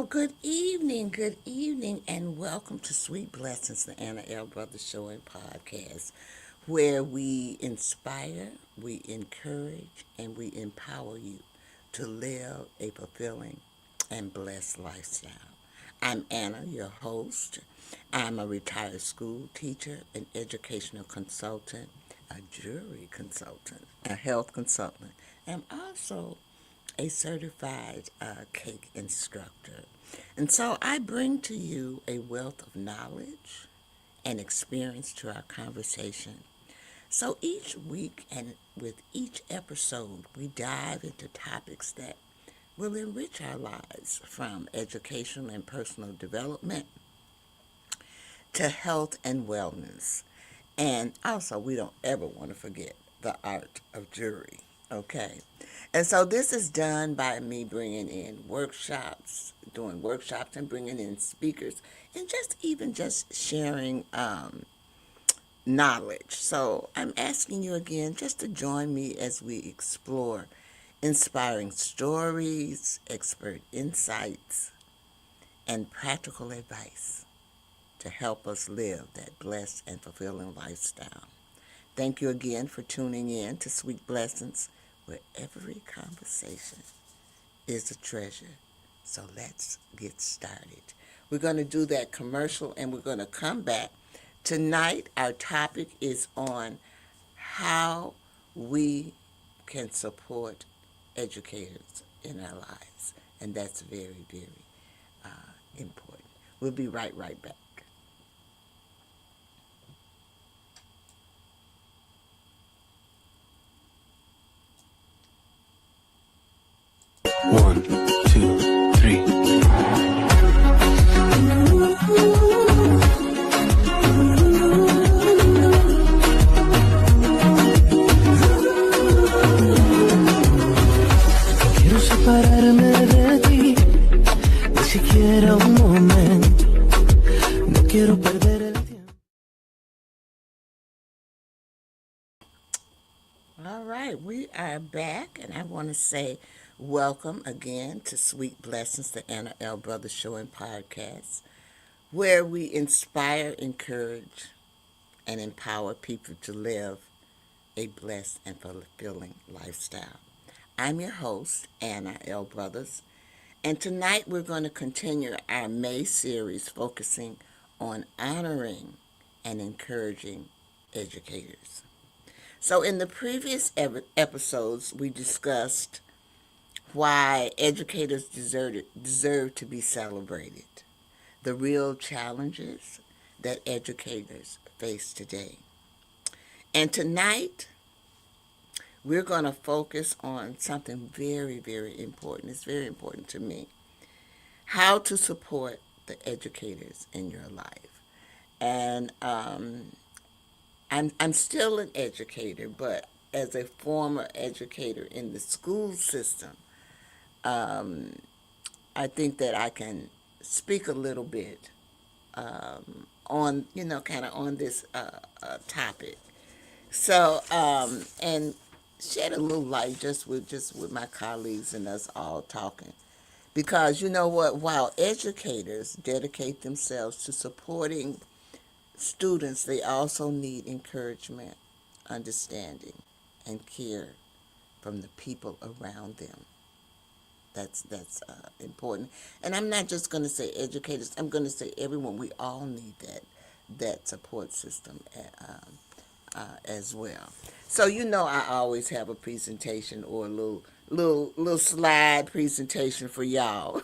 Good evening, and welcome to Sweet Blessings, the Anna L. Brothers Show and Podcast, where we inspire, we encourage, and we empower you to live a fulfilling and blessed lifestyle. I'm Anna, your host. I'm a retired school teacher, an educational consultant, a jury consultant, a health consultant, and also a certified cake instructor. And so I bring to you a wealth of knowledge and experience to our conversation. So each week and with each episode, we dive into topics that will enrich our lives, from educational and personal development to health and wellness. And also, we don't ever want to forget the art of jury. Okay. And so this is done by me bringing in workshops, doing workshops and bringing in speakers, and just sharing knowledge. So I'm asking you again just to join me as we explore inspiring stories, expert insights, and practical advice to help us live that blessed and fulfilling lifestyle. Thank you again for tuning in to Sweet Blessings, where every conversation is a treasure. So let's get started. We're going to do that commercial and we're going to come back. Tonight, our topic is on how we can support educators in our lives. And that's very, very important. We'll be right back. One, two, three. Quiero separarme de ti, ni siquiera un momento. No quiero perder el tiempo. All right, we are back, and I want to say welcome again to Sweet Blessings, the Anna L. Brothers Show and Podcast, where we inspire, encourage, and empower people to live a blessed and fulfilling lifestyle. I'm your host, Anna L. Brothers, and tonight we're going to continue our May series focusing on honoring and encouraging educators. So, in the previous episodes, we discussed why educators deserve to be celebrated, the real challenges that educators face today. And tonight, we're going to focus on something very, very important. It's very important to me. How to support the educators in your life. And I'm still an educator, but as a former educator in the school system, I think that I can speak a little bit on, kind of on this topic. So, and shed a little light just with my colleagues and us all talking. Because you know what, while educators dedicate themselves to supporting students, they also need encouragement, understanding, and care from the people around them. That's important. And I'm not just going to say educators. I'm going to say everyone. We all need that support system as well. So I always have a presentation or a little slide presentation for y'all.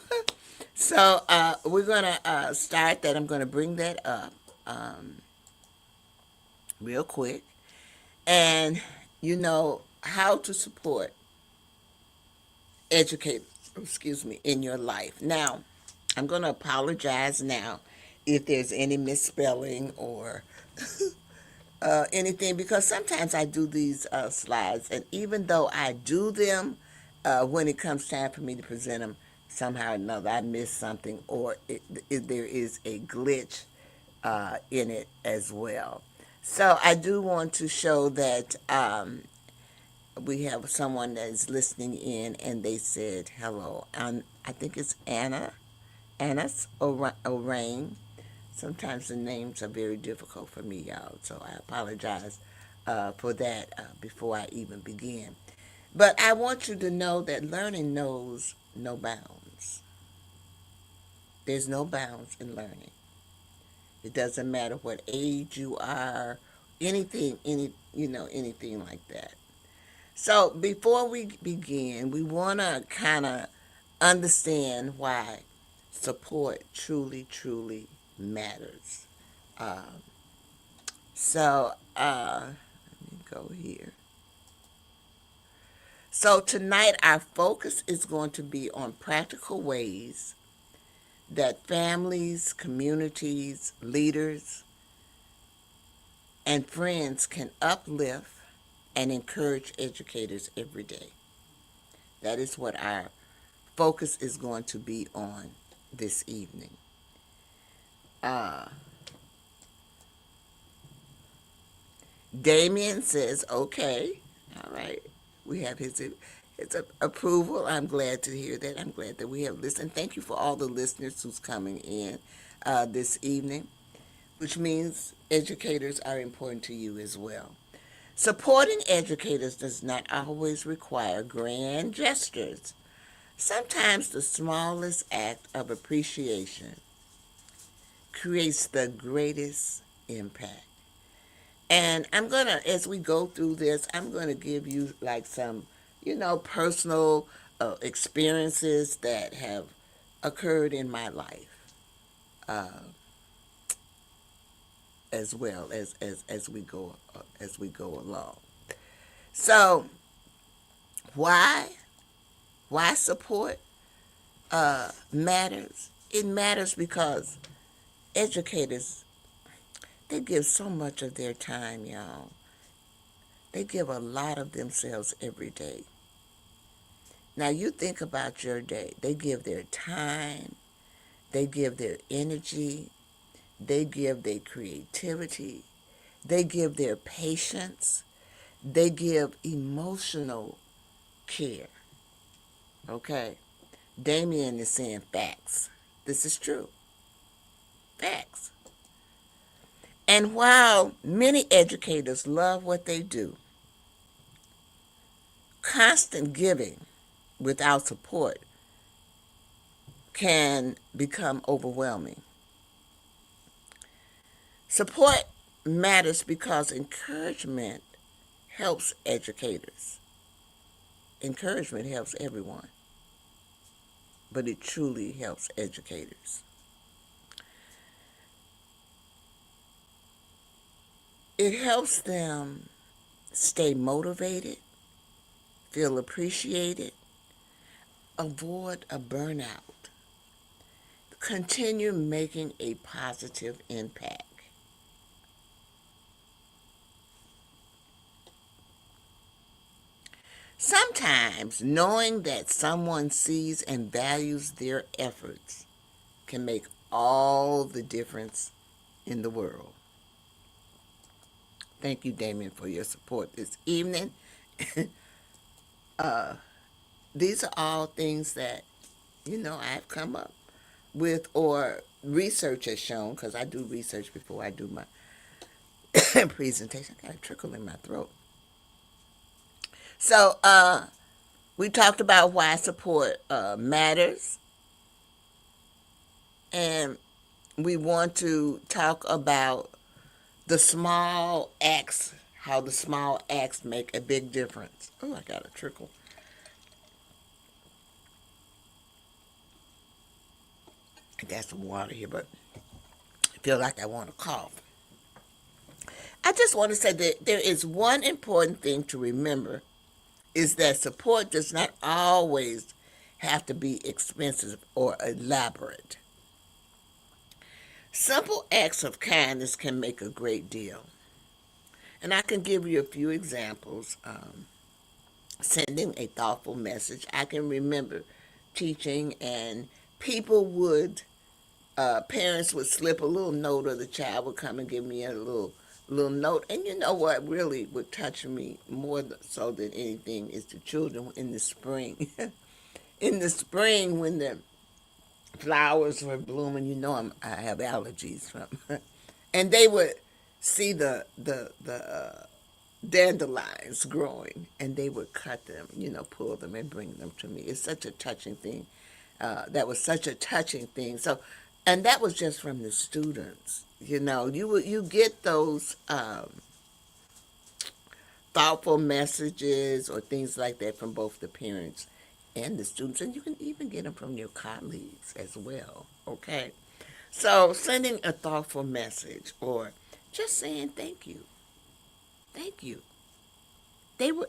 So we're gonna start that. I'm gonna bring that up real quick, and how to support educate in your life. Now, I'm going to apologize now if there's any misspelling or anything, because sometimes I do these slides, and even though I do them, when it comes time for me to present them, somehow or another I miss something, or there is a glitch in it as well. So I do want to show that we have someone that is listening in, and they said hello. I think it's Anna Anas Orain. Sometimes the names are very difficult for me, y'all, so I apologize for that before I even begin. But I want you to know that learning knows no bounds. There's no bounds in learning. It doesn't matter what age you are, anything like that. So before we begin, we want to kind of understand why support truly, truly matters. Um, let me go here. So tonight, our focus is going to be on practical ways that families, communities, leaders, and friends can uplift and encourage educators every day. That is what our focus is going to be on this evening. Uh, Damien says, okay, all right. We have his approval. I'm glad to hear that. I'm glad that we have listened. Thank you for all the listeners who's coming in this evening, which means educators are important to you as well. Supporting educators does not always require grand gestures. Sometimes the smallest act of appreciation creates the greatest impact. And I'm going to, as we go through this, I'm going to give you like some, personal experiences that have occurred in my life uh, as well as we go along. So why support matters? It matters because educators, they give so much of their time, y'all. They give a lot of themselves every day. Now you think about your day. They give their time, they give their energy, they give their creativity, they give their patience, they give emotional care. Okay? Damien is saying facts. This is true. Facts. And while many educators love what they do, constant giving without support can become overwhelming. Support matters because encouragement helps educators. Encouragement helps everyone, but it truly helps educators. It helps them stay motivated, feel appreciated, avoid a burnout, continue making a positive impact. Sometimes knowing that someone sees and values their efforts can make all the difference in the world. Thank you, Damien, for your support this evening. These are all things that, I've come up with or research has shown, because I do research before I do my presentation. I got a trickle in my throat. So, we talked about why support matters, and we want to talk about the small acts, how the small acts make a big difference. Oh, I got a trickle. I got some water here, but I feel like I want to cough. I just want to say that there is one important thing to remember is that support does not always have to be expensive or elaborate. Simple acts of kindness can make a great deal. And I can give you a few examples. Sending a thoughtful message. I can remember teaching, and people would, parents would slip a little note, or the child would come and give me a little note. And you know what really would touch me more so than anything is the children in the spring. In the spring, when the flowers were blooming. You know, I have allergies from, and they would see the dandelions growing, and they would cut them, pull them and bring them to me. It's such a touching thing. That was such a touching thing. So, and that was just from the students. You get those thoughtful messages or things like that from both the parents and the students, and you can even get them from your colleagues as well. Okay, so sending a thoughtful message or just saying thank you.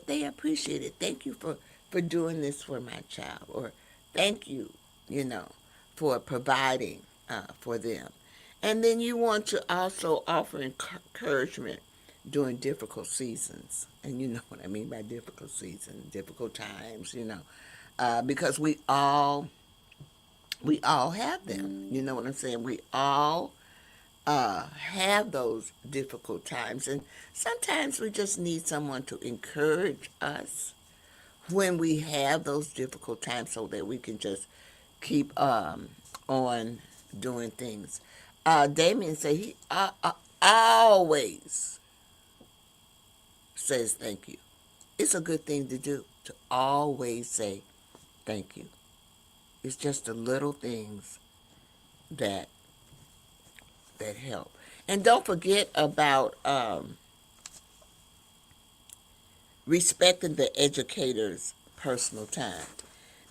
They appreciate it. Thank you for doing this for my child, or thank you, you know, for providing for them. And then you want to also offer encouragement during difficult seasons, and you know what I mean by difficult seasons, difficult times, because we all have them. You know what I'm saying? We all have those difficult times. And sometimes we just need someone to encourage us when we have those difficult times so that we can just keep on doing things. Damien said he always says thank you. It's a good thing to do, to always say thank you. It's just the little things that help. And don't forget about respecting the educator's personal time.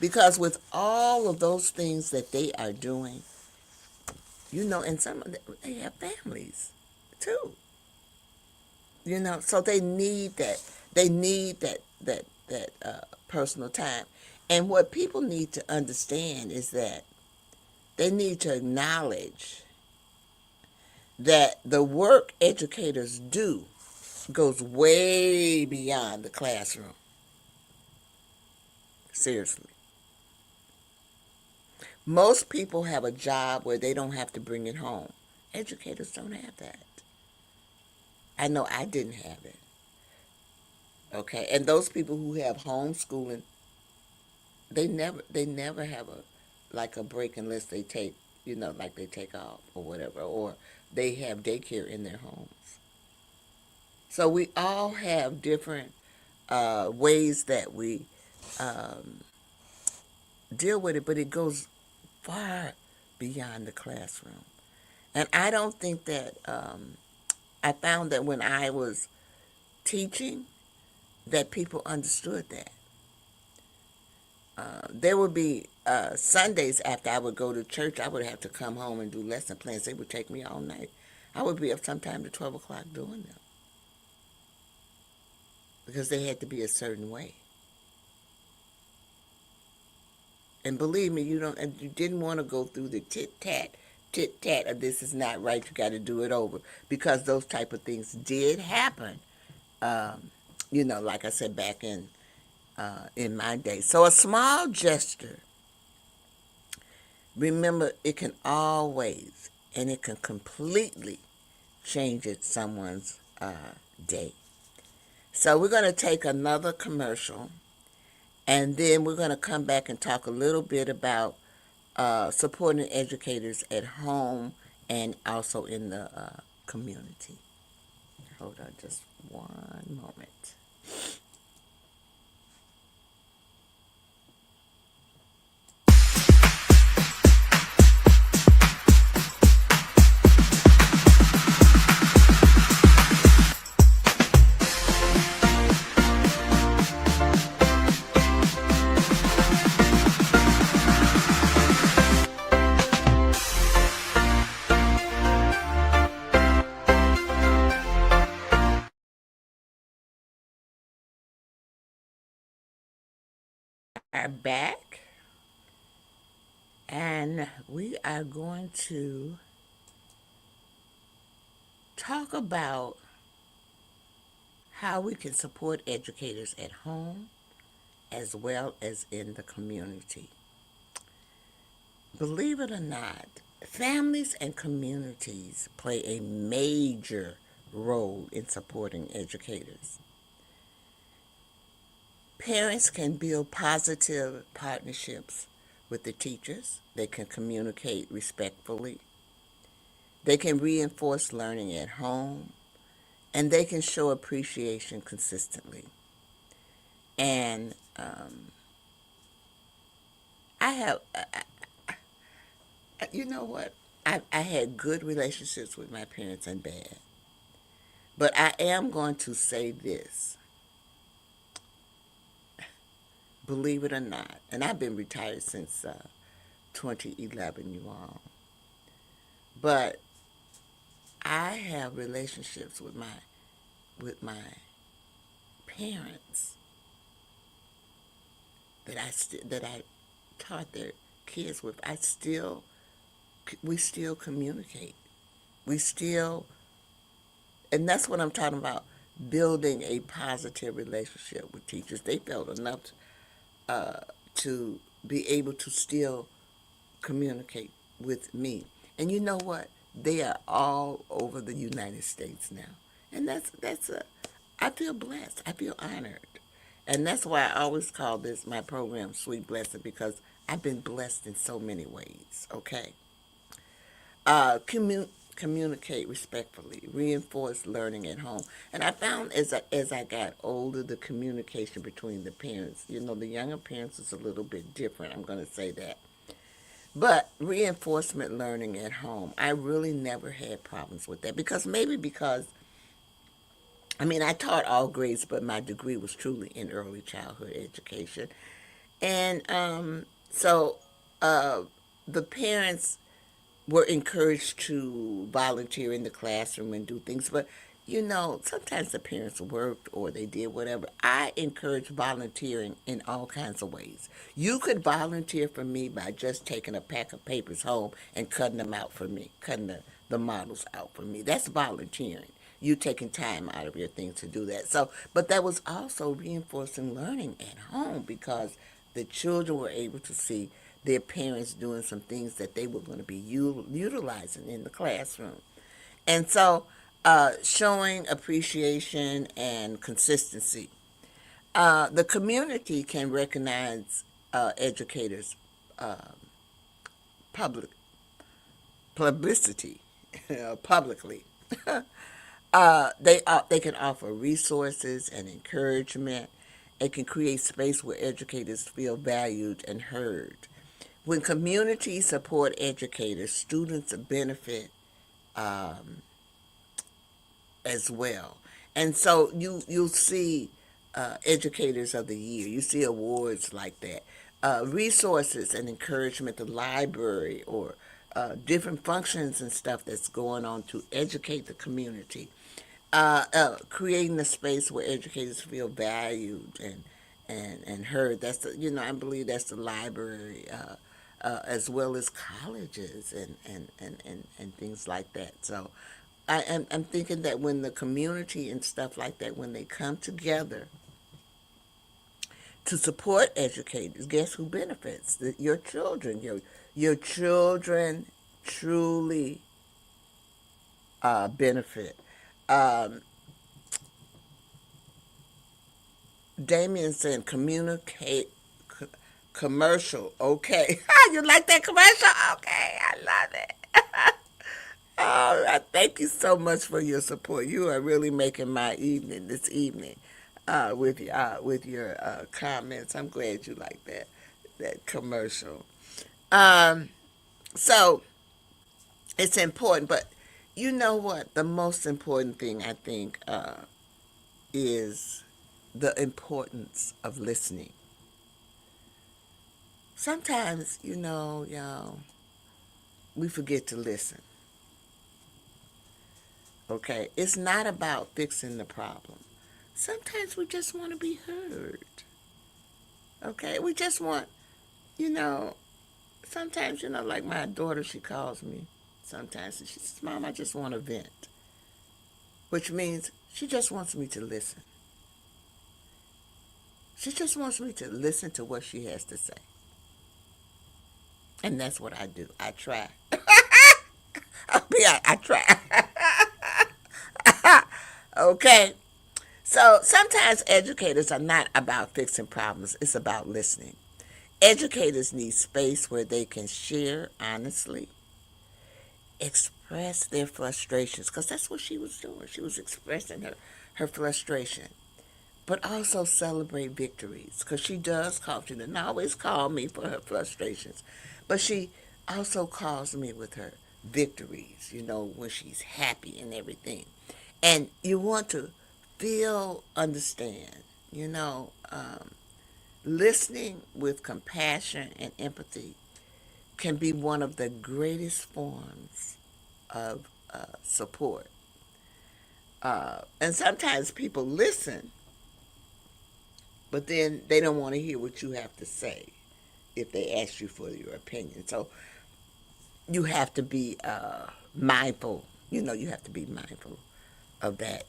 Because with all of those things that they are doing, and some of them, they have families too. So they need that. They need that personal time. And what people need to understand is that they need to acknowledge that the work educators do goes way beyond the classroom. Seriously. Most people have a job where they don't have to bring it home. Educators don't have that. I know I didn't have it. Okay, and those people who have homeschooling, they never have a break unless they take, like they take off or whatever, or they have daycare in their homes. So we all have different ways that we um, deal with it, but it goes far beyond the classroom. And I don't think that I found that when I was teaching, that people understood that. There would be Sundays after I would go to church, I would have to come home and do lesson plans. They would take me all night. I would be up sometime to 12 o'clock doing them because they had to be a certain way. And believe me, you didn't want to go through the tit tat, or this is not right, you got to do it over, because those type of things did happen. Like I said, back in my day. So a small gesture, remember, it can always and it can completely change someone's day. So we're going to take another commercial, and then we're going to come back and talk a little bit about supporting educators at home and also in the community. Hold on just one moment. Are back, and we are going to talk about how we can support educators at home as well as in the community. Believe it or not, families and communities play a major role in supporting educators. Parents can build positive partnerships with the teachers. They can communicate respectfully. They can reinforce learning at home. And they can show appreciation consistently. And I have, you know what? I had good relationships with my parents and bad. But I am going to say this, believe it or not, and I've been retired since 2011, you all. But I have relationships with my parents that I taught their kids with. We still communicate. We still, and that's what I'm talking about. Building a positive relationship with teachers. They felt enough uh, to be able to still communicate with me. And you know what? They are all over the United States now. And I feel blessed. I feel honored. And that's why I always call this my program Sweet Blessing, because I've been blessed in so many ways. Okay. Communicate respectfully, reinforce learning at home. And I found as I got older, the communication between the parents, the younger parents is a little bit different. I'm going to say that. But reinforcement learning at home, I really never had problems with that, because I mean, I taught all grades, but my degree was truly in early childhood education. And so uh, the parents were encouraged to volunteer in the classroom and do things. But, sometimes the parents worked or they did whatever. I encourage volunteering in all kinds of ways. You could volunteer for me by just taking a pack of papers home and cutting them out for me, cutting the models out for me. That's volunteering. You taking time out of your thing to do that. So, but that was also reinforcing learning at home, because the children were able to see their parents doing some things that they were going to be utilizing in the classroom. And so, showing appreciation and consistency. The community can recognize educators' uh, public publicity publicly. They can offer resources and encouragement. It can create space where educators feel valued and heard. When communities support educators, students benefit um, as well. And so you'll see educators of the year. You see awards like that. Resources and encouragement, the library, or different functions and stuff that's going on to educate the community. Creating a space where educators feel valued and heard. I believe that's the library, as well as colleges and things like that. So I'm thinking that when the community and stuff like that, when they come together to support educators, guess who benefits? Your children. Your children truly benefit. Um, Damien said communicate commercial. Okay. You like that commercial? Okay, I love it. All right. Thank you so much for your support. You are really making my evening this evening with your comments. I'm glad you like that commercial. Um, so it's important, but you know what? The most important thing, I think, is the importance of listening. Sometimes, y'all, we forget to listen. Okay? It's not about fixing the problem. Sometimes we just want to be heard. Okay? We just want, you know, sometimes, like my daughter, she calls me sometimes and she says, Mom, I just want to vent. Which means she just wants me to listen. She just wants me to listen to what she has to say. And that's what I do. I try. Yeah, I try. Okay. So sometimes educators are not about fixing problems, it's about listening. Educators need space where they can share honestly, express their frustrations, because that's what she was doing. She was expressing her frustration, but also celebrate victories, because she does call. She doesn't always call me for her frustrations, but she also calls me with her victories, when she's happy and everything. And you want to feel, understand, you know, um, listening with compassion and empathy can be one of the greatest forms of support. And sometimes people listen, but then they don't want to hear what you have to say if they ask you for your opinion. So you have to be mindful. You have to be mindful of that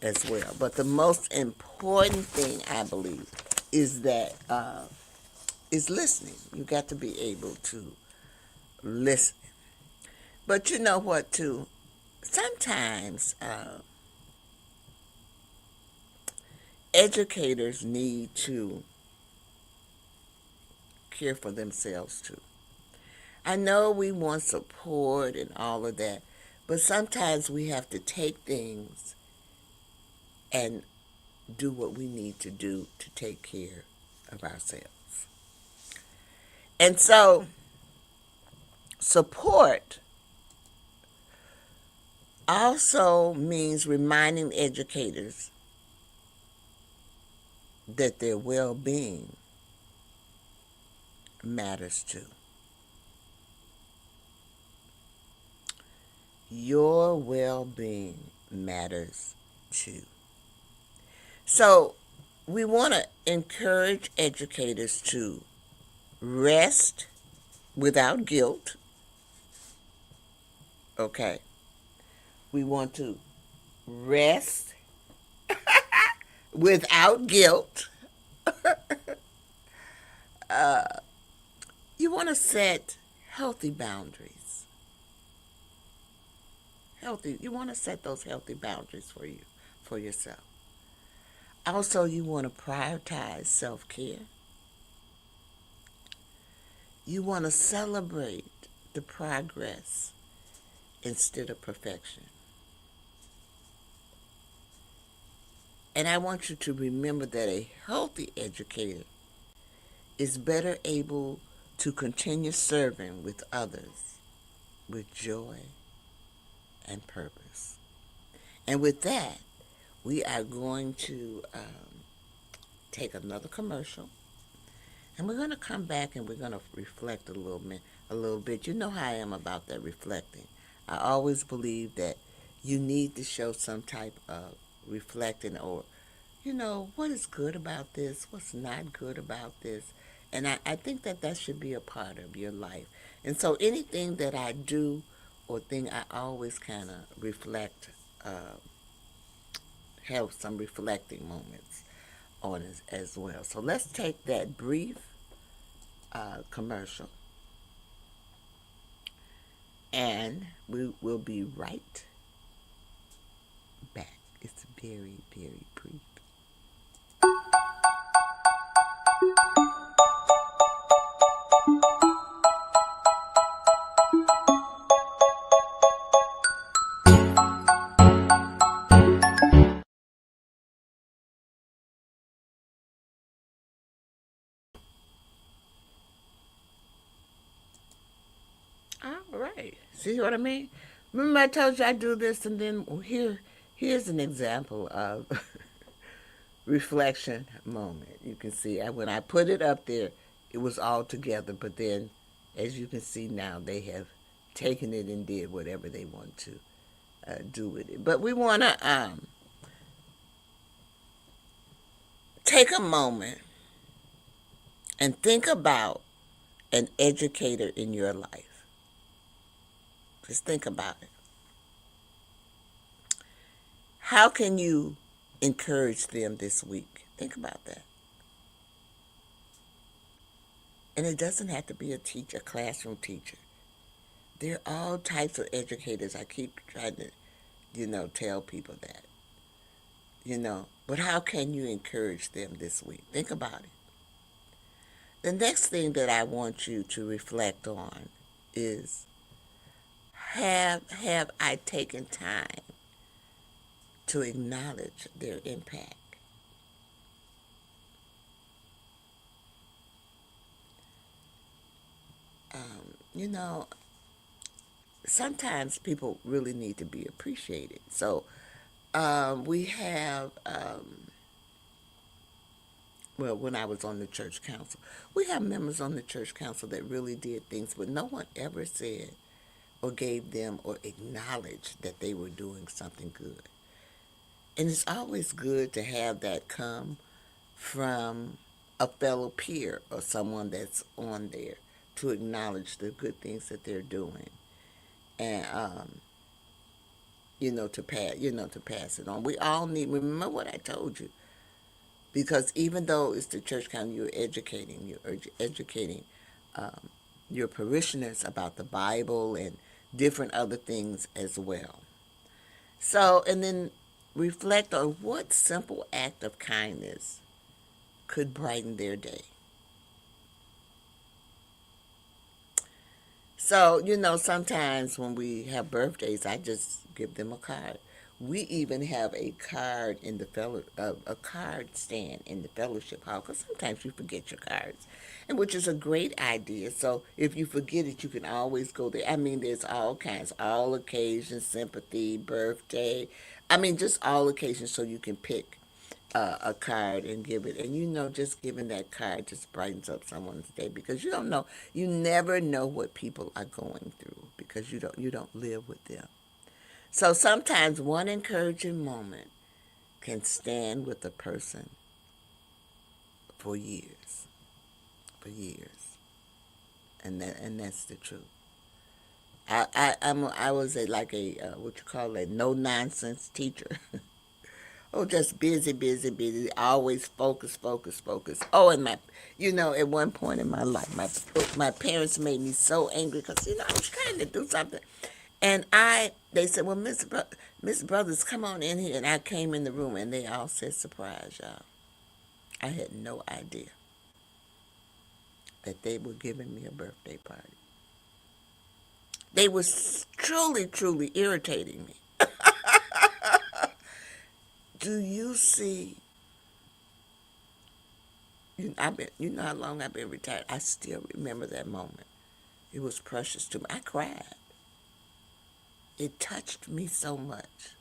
as well. But the most important thing, I believe, is that is listening. You got to be able to listen. But you know what, too? Sometimes educators need to care for themselves, too. I know we want support and all of that, but sometimes we have to take things and do what we need to do to take care of ourselves. And so, support also means reminding educators that their well being matters too. Your well being matters too. So, we want to encourage educators to rest without guilt. Okay. We want to rest without guilt. You want to set healthy boundaries. You want to set those healthy boundaries for yourself. Also, you want to prioritize self-care. You want to celebrate the progress instead of perfection. And I want you to remember that a healthy educator is better able to continue serving with others with joy and purpose. And with that, we are going to take another commercial, and we're going to come back and we're going to reflect a little bit. You know how I am about that reflecting. I always believe that you need to show some type of reflecting, or what is good about this, what's not good about this. And I think that should be a part of your life. And so anything that I do or thing, I always kind of uh, have some reflecting moments on it as well. So let's take that brief commercial, and we will be right back. It's very, very brief. All right. See what I mean? Remember I told you I do this, and then here's an example of reflection moment. You can see when I put it up there, it was all together, but then, as you can see now, they have taken it and did whatever they want to do with it. But we want to take a moment and think about an educator in your life. Just think about it. How can you encourage them this week? Think about that. And it doesn't have to be a teacher, a classroom teacher. There are all types of educators. I keep trying to, tell people that. But how can you encourage them this week? Think about it. the next thing that I want you to reflect on is, have I taken time to acknowledge their impact? You know, sometimes people really need to be appreciated. So we have, well, when I was on the church council, we have members on the church council that really did things, but no one ever said or gave them or acknowledged that they were doing something good. And it's always good to have that come from a fellow peer or someone that's on there to acknowledge the good things that they're doing, and to pass it on. We all need, remember what I told you, because even though it's the church council, you're educating um, your parishioners about the Bible and different other things as well. So, and then reflect on what simple act of kindness could brighten their day. So, sometimes when we have birthdays, I just give them a card. We even have a card in the a card stand in the fellowship hall, because sometimes you forget your cards, and which is a great idea. So if you forget it, you can always go there. I mean, there's all kinds, all occasions, sympathy, birthday. I mean, just all occasions, so you can pick a card and give it. And just giving that card just brightens up someone's day, because you don't know, you never know what people are going through, because you don't live with them. So sometimes one encouraging moment can stand with a person for years, and that's the truth. I was like a what you call a no nonsense teacher. Oh, just busy, busy, busy. Always focus, focus, focus. Oh, and at one point in my life, my parents made me so angry, because I was trying to do something, and they said, "Well, Miss Brothers, come on in here." And I came in the room, and they all said, "Surprise, y'all." I had no idea that they were giving me a birthday party. They were truly, truly irritating me. Do you see? You know how long I've been retired. I still remember that moment. It was precious to me. I cried. It touched me so much.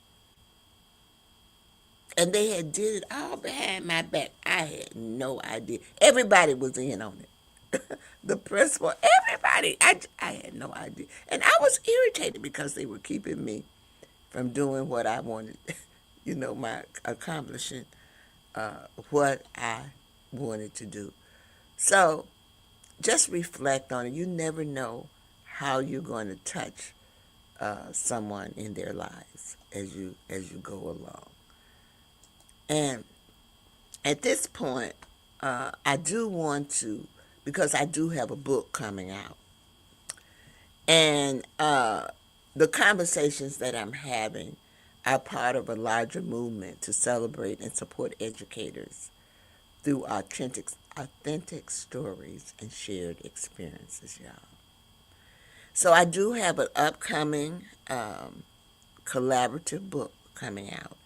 And they had did it all behind my back. I had no idea. Everybody was in on it. The principal, everybody. I had no idea. And I was irritated, because they were keeping me from doing what I wanted, my accomplishing what I wanted to do. So just reflect on it. You never know how you're going to touch someone in their lives as you go along. And at this point, I do want to, because I do have a book coming out, and the conversations that I'm having are part of a larger movement to celebrate and support educators through authentic stories and shared experiences, y'all. So I do have an upcoming collaborative book coming out,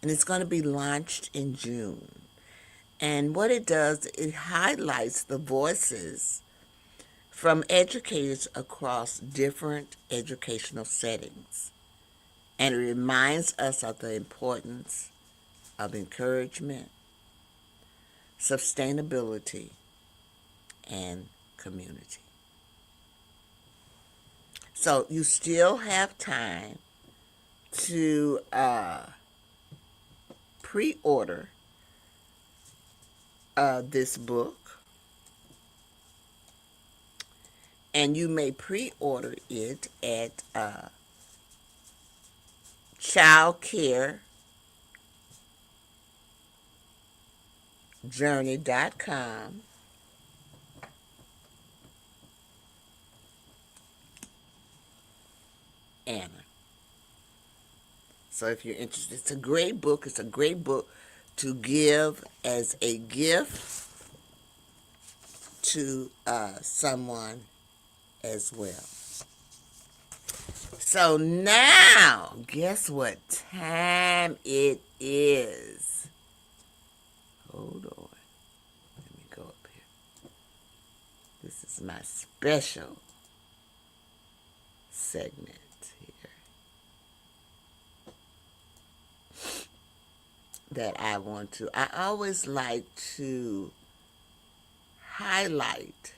and it's going to be launched in June. And what it does, it highlights the voices from educators across different educational settings, and it reminds us of the importance of encouragement, sustainability, and community. So you still have time to pre-order this book, and you may pre-order it at childcarejourney.com. Anna. So if you're interested, it's a great book. It's a great book to give as a gift to someone as well. So now, guess what time it is? Hold on. Let me go up here. This is my special segment here that I want to. I always like to highlight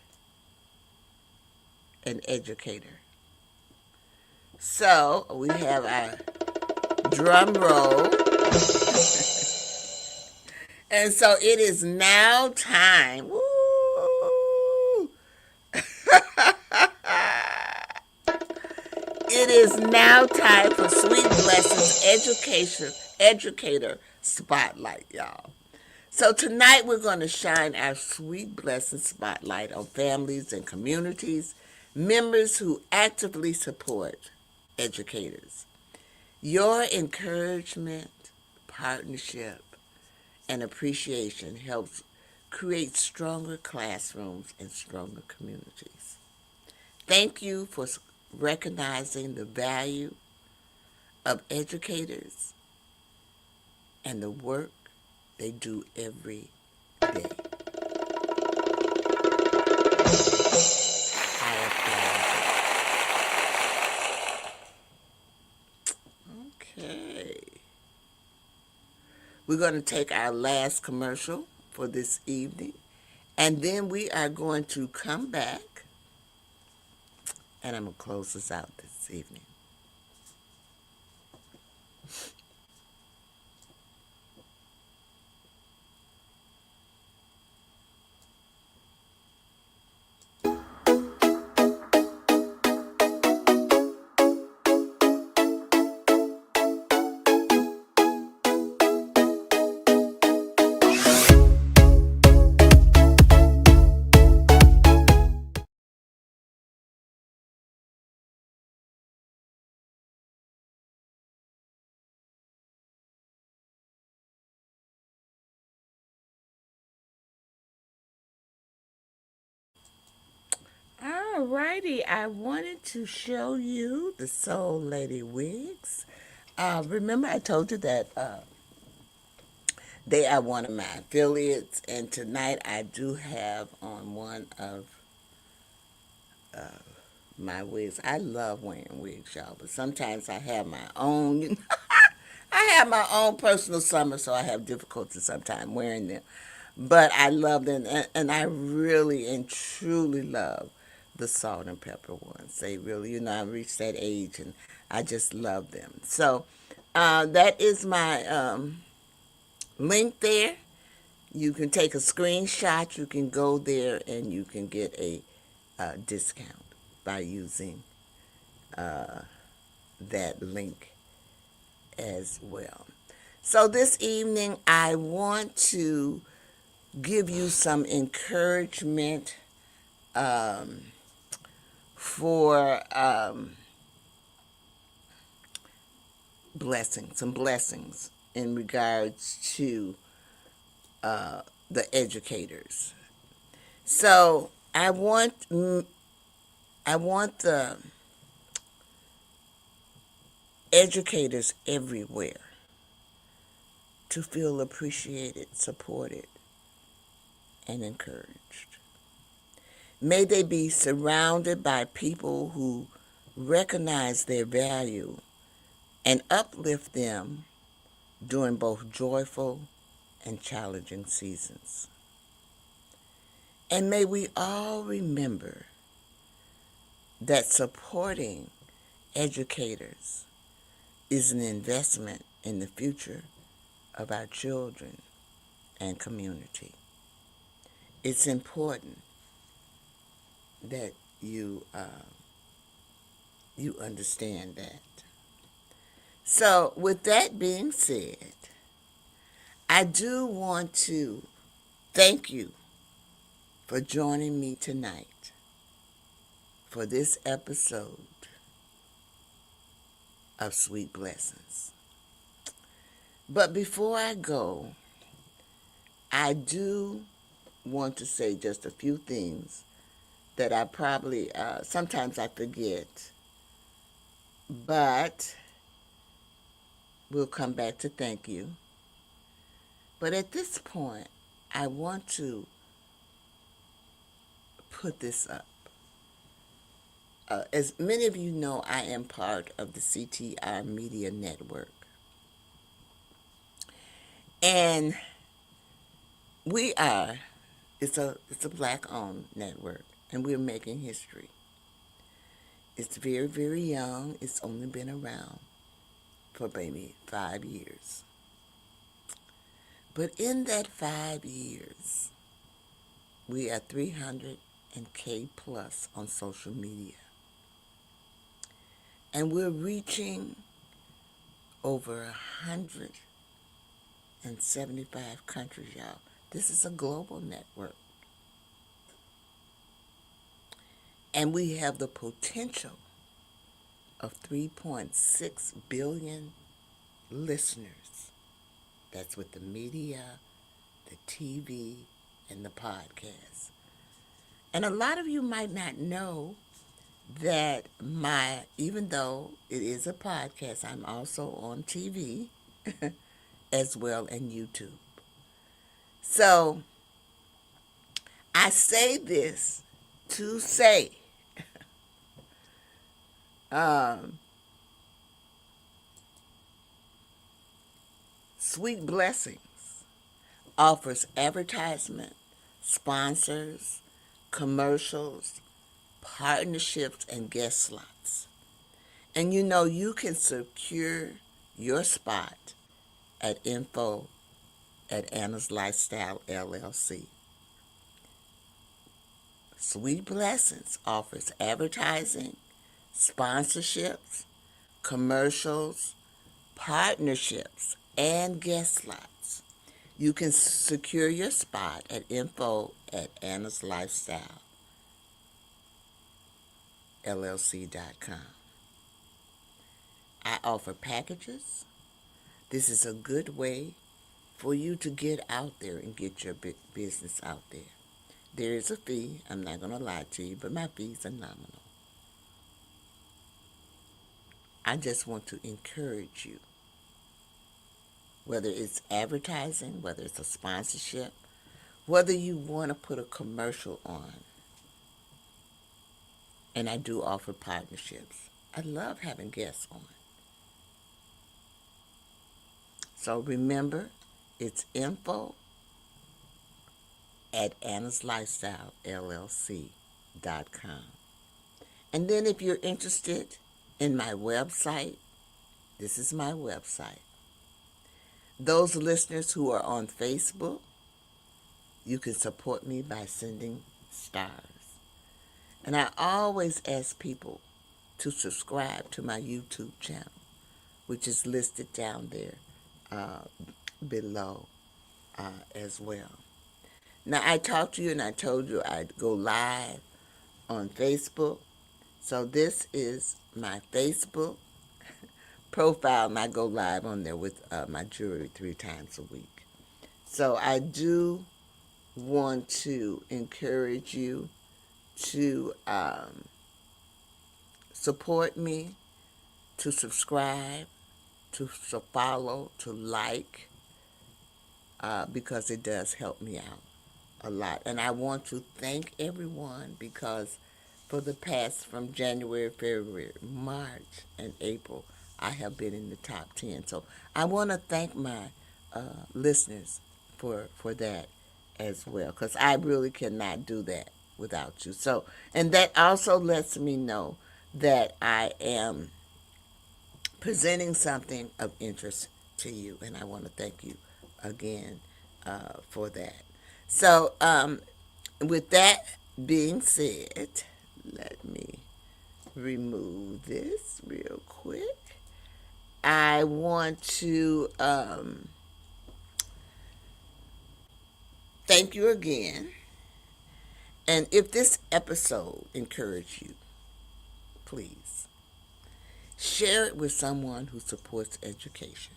an educator. So we have our drum roll. And so it is now time. Woo! It is now time for Sweet Blessings Educator Spotlight, y'all. So tonight we're going to shine our Sweet Blessing Spotlight on families and communities, members who actively support educators. Your encouragement, partnership, and appreciation helps create stronger classrooms and stronger communities. Thank you for recognizing the value of educators and the work they do every day. I applaud you. Okay. We're going to take our last commercial for this evening, and then we are going to come back, and I'm going to close this out this evening. Alrighty, I wanted to show you the Soul Lady wigs. Remember I told you that they are one of my affiliates, and tonight I do have on one of my wigs. I love wearing wigs, y'all, but sometimes I have my own. I have my own personal summer, so I have difficulty sometimes wearing them. But I love them, and I really and truly love the salt and pepper ones. They really, I reached that age, and I just love them. So that is my link there. You can take a screenshot. You can go there, and you can get a discount by using that link as well. So this evening, I want to give you some encouragement for some blessings in regards to the educators. So I want the educators everywhere to feel appreciated, supported, and encouraged. May they be surrounded by people who recognize their value and uplift them during both joyful and challenging seasons. And may we all remember that supporting educators is an investment in the future of our children and community. It's important that you understand that. So, with that being said, I do want to thank you for joining me tonight for this episode of Sweet Blessings. But before I go, I do want to say just a few things that I probably, sometimes I forget, but we'll come back to thank you. But at this point, I want to put this up. As many of you know, I am part of the CTR Media Network. And we are, it's a black-owned network, and we're making history. It's very, very young. It's only been around for maybe 5 years. But in that 5 years, we are 300K plus on social media. And we're reaching over 175 countries, y'all. This is a global network. And we have the potential of 3.6 billion listeners. That's with the media, the TV, and the podcast. And a lot of you might not know that even though it is a podcast, I'm also on TV as well and YouTube. So I say this to say, Sweet Blessings offers advertisement, sponsors, commercials, partnerships, and guest slots. And you can secure your spot at info at Anna's Lifestyle LLC. Sweet Blessings offers advertising, sponsorships, commercials, partnerships, and guest slots. You can secure your spot at info at Anna's Lifestyle LLC.com. I offer packages. This is a good way for you to get out there and get your business out there. There is a fee. I'm not going to lie to you, but my fees are nominal. I just want to encourage you, whether it's advertising, whether it's a sponsorship, whether you want to put a commercial on. And I do offer partnerships. I love having guests on. So remember, it's info at Anna's Lifestyle LLC.com. And then if you're interested in my website, this is my website. Those listeners who are on Facebook, you can support me by sending stars. And I always ask people to subscribe to my YouTube channel, which is listed down there below as well. Now, I talked to you and I told you I'd go live on Facebook. So this is my Facebook profile, and I go live on there with my jewelry 3 times a week. So I do want to encourage you to support me, to subscribe, to follow, to like, because it does help me out a lot. And I want to thank everyone because for the past, from January, February, March, and April, I have been in the top 10. So I want to thank my listeners for that as well, because I really cannot do that without you. So, and that also lets me know that I am presenting something of interest to you, and I want to thank you again for that. So, with that being said, let me remove this real quick. I want to thank you again. And if this episode encouraged you, please share it with someone who supports education,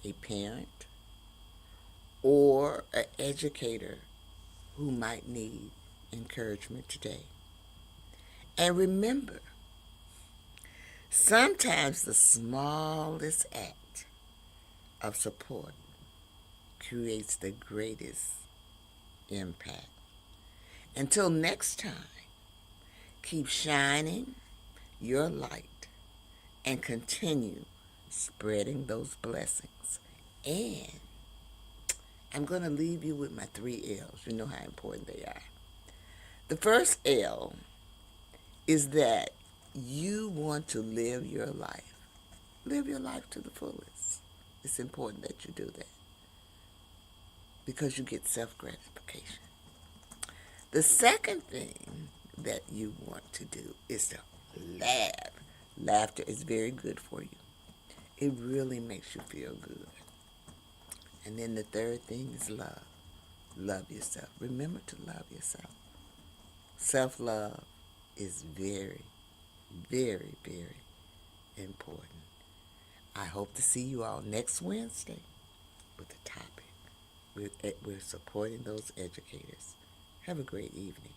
a parent or an educator who might need encouragement today. And remember, sometimes the smallest act of support creates the greatest impact. Until next time, keep shining your light and continue spreading those blessings. And I'm going to leave you with my 3 L's. You know how important they are. The first L is that you want to live your life. Live your life to the fullest. It's important that you do that because you get self-gratification. The second thing that you want to do is to laugh. Laughter is very good for you. It really makes you feel good. And then the third thing is love. Love yourself. Remember to love yourself. Self-love is very, very, very important. I hope to see you all next Wednesday with a topic. We're supporting those educators. Have a great evening.